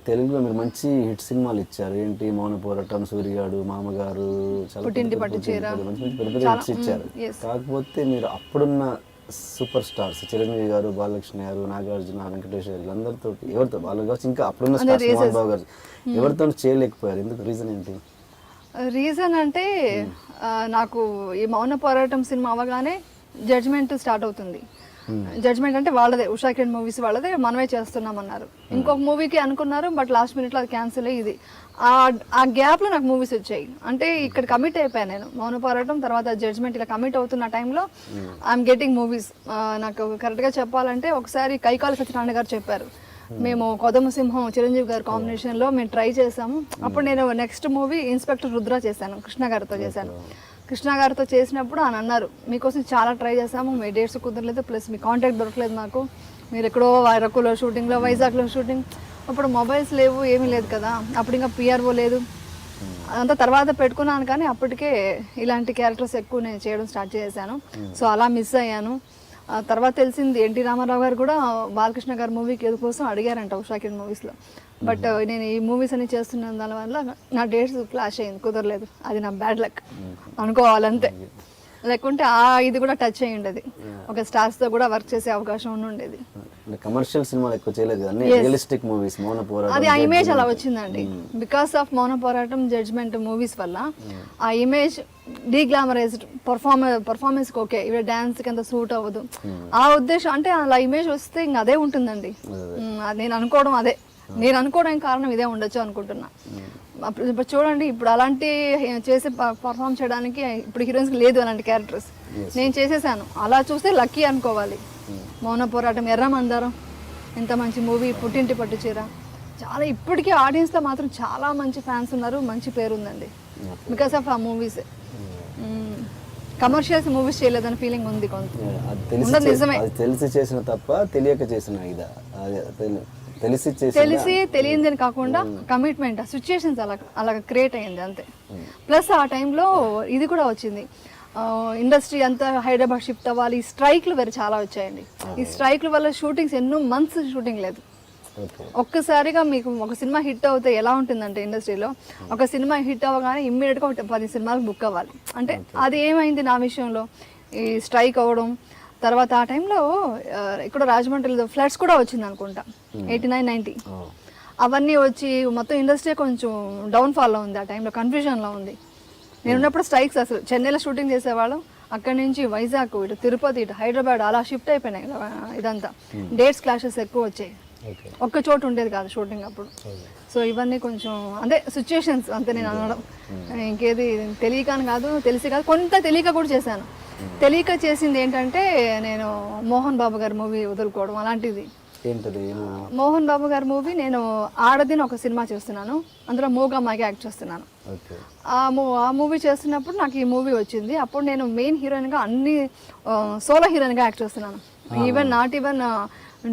తెలుగులో మీరు మంచి హిట్ సినిమాలు ఇచ్చారు. ఏంటి మౌన పోరాటం, సూర్యగాడు, మామగారు, చాలా పుట్టింటి పట్టు చీర, మంచి మంచి పెద్ద పెద్ద హిట్స్ ఇచ్చారు. కాకపోతే మీరు అప్పుడున్న సూపర్ స్టార్స్ చిరంజీవి గారు, బాలకృష్ణ గారు, నాగార్జున, వెంకటేష్ గారు వీళ్ళందరితో ఎవరితో బాలకృష్ణ ఇంకా అప్పుడున్న స్టార్స్ మోహన్ బాబు గారు ఎవరితో చేయలేకపోయారు, ఎందుకు? రీజన్ ఏంటి? రీజన్ అంటే నాకు ఈ మౌన పోరాటం సినిమా అవగానే జడ్జ్మెంట్ స్టార్ట్ అవుతుంది. జడ్జ్మెంట్ అంటే వాళ్ళదే, ఉషా కిరణ్ మూవీస్ వాళ్ళదే, మనమే చేస్తున్నాం అన్నారు. ఇంకొక మూవీకి అనుకున్నారు, బట్ లాస్ట్ మినిట్లో అది క్యాన్సిల్ అయ్యి ఇది ఆ గ్యాప్లో నాకు మూవీస్ వచ్చాయి. అంటే ఇక్కడ కమిట్ అయిపోయాను నేను, మౌన పోరాటం తర్వాత జడ్జ్మెంట్ ఇలా కమిట్ అవుతున్న టైంలో ఐఎమ్ గెటింగ్ మూవీస్. నాకు కరెక్ట్గా చెప్పాలంటే ఒకసారి కైకాల సత్యనారాయణ గారు చెప్పారు, మేము కొదమ సింహం చిరంజీవి గారి కాంబినేషన్లో మేము ట్రై చేసాము. అప్పుడు నేను నెక్స్ట్ మూవీ ఇన్స్పెక్టర్ రుద్ర చేశాను, కృష్ణ గారితో చేశాను. కృష్ణ గారితో చేసినప్పుడు ఆయన అన్నారు, మీకోసం చాలా ట్రై చేసాము, మీ డేట్స్ కుదరలేదు, ప్లస్ మీ కాంటాక్ట్ దొరకలేదు మాకు, మీరు ఎక్కడో అరకులో షూటింగ్లో, వైజాగ్లో షూటింగ్, అప్పుడు మొబైల్స్ లేవు, ఏమీ లేదు కదా, అప్పుడు ఇంకా పిఆర్ఓ లేదు, అంతా తర్వాత పెట్టుకున్నాను. కానీ అప్పటికే ఇలాంటి క్యారెక్టర్స్ ఎక్కువ నేను చేయడం స్టార్ట్ చేశాను. సో అలా మిస్ అయ్యాను. తర్వాత తెలిసింది ఎన్టీ రామారావు గారు కూడా బాలకృష్ణ గారి మూవీకి ఏదో కోసం అడిగారంట ఉషా కిరణ్ మూవీస్లో. బట్ నేను ఈ మూవీస్ అన్ని చేస్తున్న దానివల్ల నా డేట్స్ క్లాష్ అయింది, కుదరలేదు. అది నా బ్యాడ్ లక్ అనుకోవాలంతే, లేకుంటే ఇది కూడా టచ్ అయ్యి ఉండేది, ఒక స్టార్స్తో కూడా వర్క్ చేసే అవకాశం ఉండేది. కమర్షియల్ సినిమాలు ఎక్కువ చేయలేదు, రియలిస్టిక్ మూవీస్, మౌన పోరాటం, అది ఆ ఇమేజ్ అలా వచ్చిందండి. బికాస్ ఆఫ్ మౌన పోరాటం, జడ్జ్మెంట్ మూవీస్ వల్ల ఆ ఇమేజ్ డీగ్లామరైజ్డ్ పర్ఫార్మెన్స్ ఓకే, ఇవి డాన్స్కి అంత సూట్ అవ్వదు, ఆ ఉద్దేశం. అంటే అలా ఇమేజ్ వస్తే ఇంకా అదే ఉంటుందండి. నేను అనుకోవడానికి కారణం ఇదే ఉండొచ్చు అనుకుంటున్నా. ఇప్పుడు చూడండి, ఇప్పుడు అలాంటి చేసి పర్ఫామ్ చేయడానికి ఇప్పుడు హీరోయిన్స్కి లేదు అలాంటి క్యారెక్టర్స్, నేను చేసేసాను. అలా చూస్తే లక్కీ అనుకోవాలి. మౌన పోరాటం, ఎర్రమందారం ఎంత మంచి మూవీ, పుట్టింటి పట్టు చీర, చాలా ఇప్పటికీ ఆడియన్స్లో మాత్రం చాలా మంచి ఫ్యాన్స్ ఉన్నారు, మంచి పేరు ఉందండి బికాస్ ఆఫ్ ఆ మూవీస్. కమర్షియల్స్ మూవీస్ చేయలేదని ఫీలింగ్ ఉంది కొంత, నిజమే. తెలిసి చేసిన తప్ప తెలియక చేసిన ఇదా? తెలిసి తెలియదని కాకుండా కమిట్మెంట్, సిచ్యుయేషన్స్ అలా క్రియేట్ అయ్యింది అంతే. ప్లస్ ఆ టైంలో ఇది కూడా వచ్చింది, ఇండస్ట్రీ అంతా హైదరాబాద్ షిఫ్ట్ అవ్వాలి, స్ట్రైక్లు వేరే చాలా వచ్చాయండి. ఈ స్ట్రైక్ల వల్ల షూటింగ్స్ ఎన్నో మంత్స్ షూటింగ్ లేదు. ఒక్కసారిగా మీకు ఒక సినిమా హిట్ అవుతే ఎలా ఉంటుందంటే ఇండస్ట్రీలో, ఒక సినిమా హిట్ అవ్వగానే ఇమ్మీడియట్గా 10 సినిమాలకు బుక్ అవ్వాలి. అంటే అది ఏమైంది నా విషయంలో, ఈ స్ట్రైక్ అవ్వడం. తర్వాత ఆ టైంలో ఇక్కడ రాజమండ్రిలో ఫ్లడ్స్ కూడా వచ్చింది అనుకుంటా, 89-90. అవన్నీ వచ్చి మొత్తం ఇండస్ట్రీ కొంచెం డౌన్ఫాల్లో ఉంది, ఆ టైంలో కన్ఫ్యూజన్లో ఉంది. నేను ఉన్నప్పుడు స్ట్రైక్స్, అసలు చెన్నైలో షూటింగ్ చేసేవాళ్ళం, అక్కడి నుంచి వైజాగ్, ఇటు తిరుపతి, ఇటు హైదరాబాద్ అలా షిఫ్ట్ అయిపోయినాయి ఇదంతా. డేట్స్ క్లాషెస్ ఎక్కువ వచ్చాయి, ఒక్క చోటు ఉండేది కాదు షూటింగ్ అప్పుడు. సో ఇవన్నీ కొంచెం అదే సిచ్యుయేషన్స్ అంతే నేను అనడం, ఇంకేది తెలియకని కాదు, తెలిసి కాదు, కొంత తెలియక కూడా చేశాను. తెలియక చేసింది ఏంటంటే, నేను మోహన్ బాబు గారి మూవీ వదులుకోవడం అలాంటిది. మోహన్ బాబు గారి మూవీ, నేను ఆడదిని ఒక సినిమా చేస్తున్నాను, అందులో మూగమ్మాయికి యాక్ట్ చేస్తున్నాను. ఆ మూవీ చేస్తున్నప్పుడు నాకు ఈ మూవీ వచ్చింది. అప్పుడు నేను మెయిన్ హీరోయిన్గా అన్ని సోలో హీరోయిన్గా యాక్ట్ చేస్తున్నాను. నాట్ ఈవెన్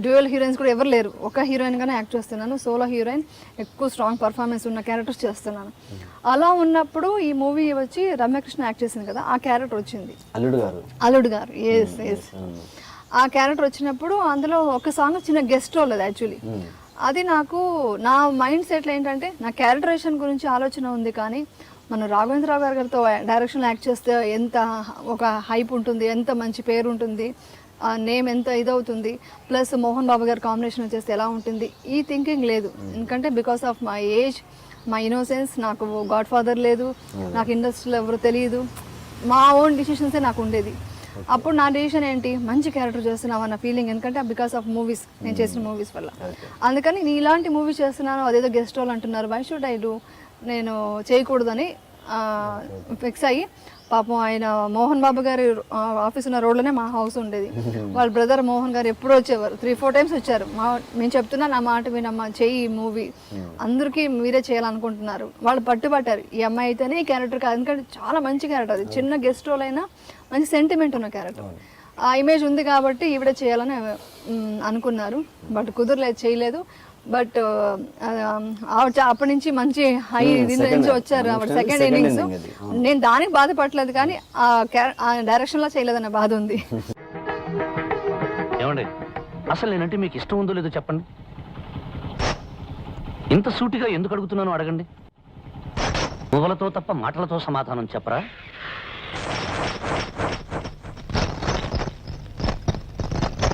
డ్యూయల్ హీరోయిన్స్ కూడా ఎవరు లేరు, ఒక హీరోయిన్గానే యాక్ట్ చేస్తున్నాను. సోలో హీరోయిన్, ఎక్కువ స్ట్రాంగ్ పర్ఫార్మెన్స్ ఉన్న క్యారెక్టర్స్ చేస్తున్నాను. అలా ఉన్నప్పుడు ఈ మూవీ వచ్చి రమ్యకృష్ణ యాక్ట్ చేసింది కదా, ఆ క్యారెక్టర్ వచ్చింది, అల్లుడు గారు. ఎస్. ఆ క్యారెక్టర్ వచ్చినప్పుడు అందులో ఒక సాంగ్ చిన్న గెస్ట్ రోల్ అది యాక్చువల్లీ. అది నాకు నా మైండ్ సెట్లో ఏంటంటే, నా క్యారెక్టరేషన్ గురించి ఆలోచన ఉంది, కానీ మనం రాఘవేంద్రరావు గారితో డైరెక్షన్లో యాక్ట్ చేస్తే ఎంత ఒక హైప్ ఉంటుంది, ఎంత మంచి పేరు ఉంటుంది, నేమ్ ఎంత ఇదవుతుంది, ప్లస్ మోహన్ బాబు గారు కాంబినేషన్ చేస్తే ఎలా ఉంటుంది, ఈ థింకింగ్ లేదు. ఎందుకంటే because of my age, my innocence, నాకు గాడ్ ఫాదర్ లేదు, నాకు ఇండస్ట్రీలో ఎవరు తెలియదు, మా ఓన్ డిసిషన్సే నాకు ఉండేది. అప్పుడు నా డిసిషన్ ఏంటి, మంచి క్యారెక్టర్ చేస్తున్నాం అన్న ఫీలింగ్, ఎందుకంటే బికాస్ ఆఫ్ మూవీస్, నేను చేసిన మూవీస్ వల్ల. అందుకని నేను ఇలాంటి మూవీ చేస్తున్నాను, అదేదో గెస్ట్ రోల్ అంటున్నారు, వై షుడ్ ఐ డూ, నేను చేయకూడదని ఫిక్స్ అయ్యి, పాపం ఆయన మోహన్ బాబు గారి ఆఫీస్ ఉన్న రోడ్లోనే మా హౌస్ ఉండేది. వాళ్ళ బ్రదర్ మోహన్ గారు ఎప్పుడూ వచ్చేవారు, 3-4 టైమ్స్ వచ్చారు. మేము చెప్తున్నా, నా మాట వినమ్మా, చెయ్యి మూవీ, అందరికీ మీరే చేయాలనుకుంటున్నారు. వాళ్ళు పట్టుబట్టారు, ఈ అమ్మాయి అయితేనే ఈ క్యారెక్టర్ కాదు, ఎందుకంటే చాలా మంచి క్యారెక్టర్, అది చిన్న గెస్ట్ రోల్ అయినా మంచి సెంటిమెంట్ ఉన్న క్యారెక్టర్, ఆ ఇమేజ్ ఉంది కాబట్టి ఈవిడే చేయాలని అనుకున్నారు. బట్ కుదరలేదు, చేయలేదు. బట్ అప్పటి నుంచి మంచి హై నుంచి వచ్చారు. సెకండ్ ఇన్నింగ్స్ నేను దానికి బాధపడలేదు, కానీ ఆ డైరెక్షన్ లో చేయలేదన్న బాధ ఉంది. ఏమండి, అసలు నేనంటే మీకు ఇష్టం ఉందో లేదో చెప్పండి. ఇంత సూటిగా ఎందుకు అడుగుతున్నానో అడగండి. ఊహలతో తప్ప మాటలతో సమాధానం చెప్పరా?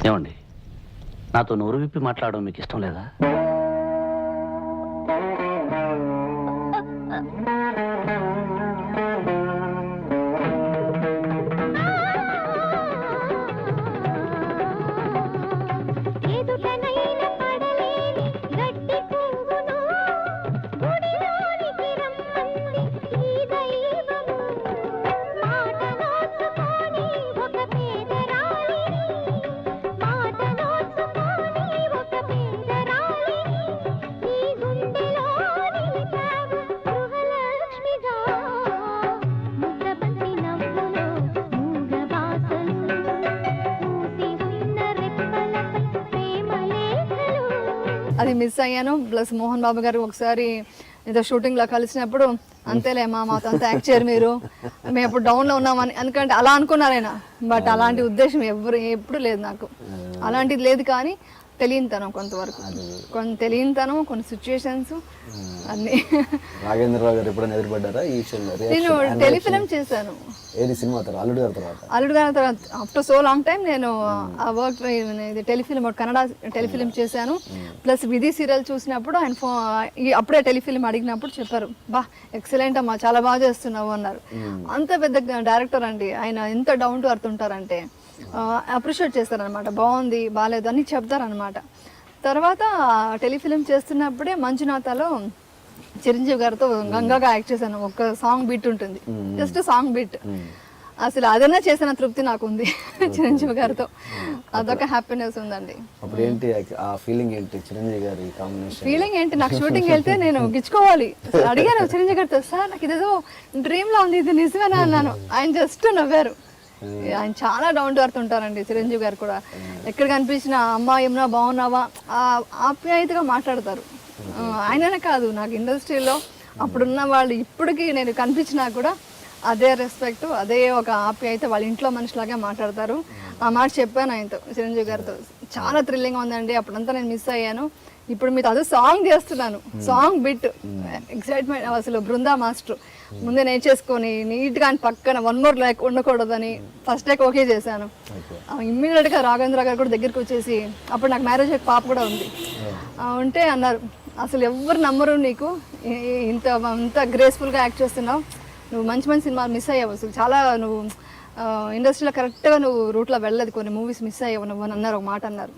ఏమండి, నాతో నోరు విప్పి మాట్లాడడం మీకు ఇష్టం లేదా? అది మిస్ అయ్యాను. ప్లస్ మోహన్ బాబు గారు ఒకసారి ఏదో షూటింగ్లో కలిసినప్పుడు అంతేలే మాతో అంత యాక్ట్ చేయరు మీరు, మేము ఎప్పుడు డౌన్లో ఉన్నామని ఎందుకంటే అలా అనుకున్నారైనా. బట్ అలాంటి ఉద్దేశం ఎప్పుడు లేదు నాకు. అలాంటిది లేదు, కానీ తెలియనితనం కొంతవరకు, కొన్ని తెలియనితనం, కొన్ని సిచ్యుయేషన్స్ అన్ని. నాగేంద్రరావు గారు ఎప్పుడైనా ఎదురుపడ్డారా ఈ విషయంలో? నేను టెలిఫిలిం చేశాను. ఏది సినిమా తర్వాత? అల్లుడు గారి తర్వాత? అల్లుడు గారి తర్వాత ఆఫ్టర్ సో లాంగ్ టైం నేను ఆ వర్క్ టెలిఫిలిం, కన్నడ టెలిఫిలిం చేశాను. ప్లస్ విధి సీరియల్ చూసినప్పుడు ఆయన అప్పుడే టెలిఫిలిం అడిగినప్పుడు చెప్పారు, బా ఎక్సలెంట్ అమ్మా, చాలా బాగా చేస్తున్నావు అన్నారు. అంత పెద్ద డైరెక్టర్ అండి ఆయన, ఎంత డౌన్ టు అర్త్ ఉంటారంటే అప్రిషియేట్ చేస్తారనమాట. బాగుంది బాగాలేదు అని చెప్తారనమాట. తర్వాత టెలిఫిలిం చేస్తున్నప్పుడే మంజునాథలో చిరంజీవి గారితో గంగాగా యాక్ట్ చేశాను. ఒక సాంగ్ బిట్ ఉంటుంది, జస్ట్ సాంగ్ బిట్. అసలు అదన్నా చేసిన తృప్తి నాకు ఉంది చిరంజీవి గారితో. అదొక హ్యాపీనెస్ ఉందండి. అప్పుడు ఏంటి ఆ ఫీలింగ్ ఏంటి? చిరంజీవి గారి కాంబినేషన్ ఫీలింగ్ ఏంటి? నాకు షూటింగ్ వెళ్తే నేను గిచ్చుకోవాలి. అడిగాను చిరంజీవి గారితో, సార్ నాకు ఇదేదో డ్రీమ్ లా ఉంది, ఇది నిజమేనా అన్నాను. ఆయన జస్ట్ నవ్వారు. ఆయన చాలా డౌన్ టు అర్త్ ఉంటారండి చిరంజీవి గారు కూడా. ఎక్కడ కనిపించినా అమ్మా ఏమన్నా బాగున్నావా ఆప్యాయతగా మాట్లాడతారు. ఆయననే కాదు, నాకు ఇండస్ట్రీలో అప్పుడున్న వాళ్ళు ఇప్పటికీ నేను కనిపించినా కూడా అదే రెస్పెక్ట్, అదే ఒక ఆప్యాయత, వాళ్ళ ఇంట్లో మనిషిలాగే మాట్లాడతారు. ఆ మాట చెప్పాను ఆయనతో, చిరంజీవి గారితో. చాలా థ్రిల్లింగ్ ఉందండి. అప్పుడంతా నేను మిస్ అయ్యాను. ఇప్పుడు మీతో అదే సాంగ్ చేస్తున్నాను, సాంగ్ బిట్ ఎక్సైట్మెంట్. అసలు బృందా మాస్టర్ ముందే నేర్చేసుకొని నీట్గా ఆయన పక్కన 1 more లైక్ ఉండకూడదని ఫస్ట్ టేక్ ఓకే చేశాను. ఇమ్మీడియట్గా రాఘవేంద్ర గారు కూడా దగ్గరికి వచ్చేసి, అప్పుడు నాకు మ్యారేజ్ అయ్యే పాప కూడా ఉంది, ఉంటే అన్నారు, అసలు ఎవరు నమ్మరు నీకు, ఇంత గ్రేస్ఫుల్గా యాక్ట్ చేస్తున్నావు, నువ్వు మంచి మంచి సినిమాలు మిస్ అయ్యావు, అసలు చాలా నువ్వు ఇండస్ట్రీలో కరెక్ట్గా నువ్వు రూట్లో వెళ్ళలేదు, కొన్ని మూవీస్ మిస్ అయ్యావు నువ్వు అని అన్నారు, ఒక మాట అన్నారు.